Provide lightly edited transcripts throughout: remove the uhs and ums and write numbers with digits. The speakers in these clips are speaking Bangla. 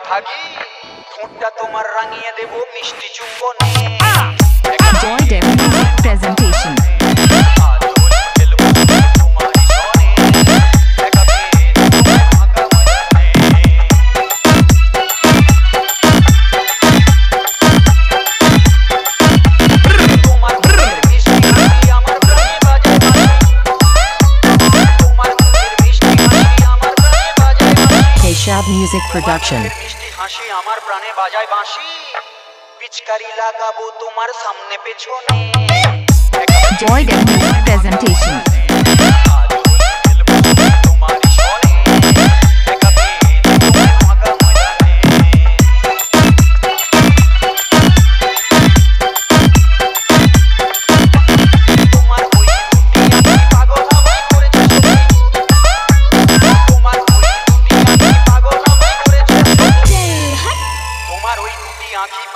ভাগি ঠোঁটটা তোমার রাঙিয়ে দেব মিষ্টি চুম্বনে Joy Dem Music Presentation Shab Music Production মিষ্টি হাসি আমার প্রাণে বাজায় বাঁশি পিচকারি লাগাবো তোমার সামনে পেছনে Joy Dem Music Presentation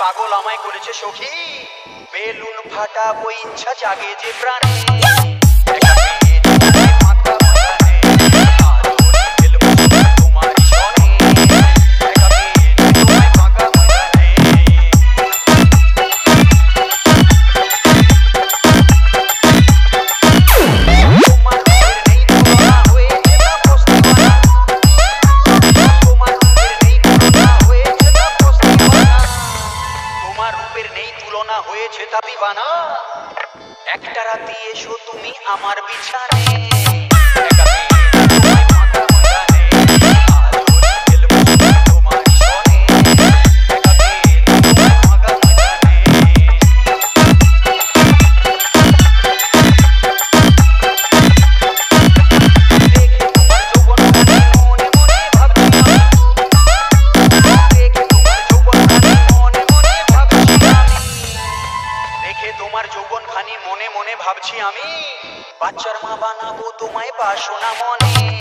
পাগল আমায় করেছে সখী বেলুন ফাটাবো ইচ্ছা জাগে যে প্রাণে হয়েছে তা দিবানা একটা রাতে এসো তুমি আমার বিছানে তোমার যৌবন খানি মনে মনে ভাবছি আমি বাচ্চার মা বানাবো তোমায় বাসনা মনে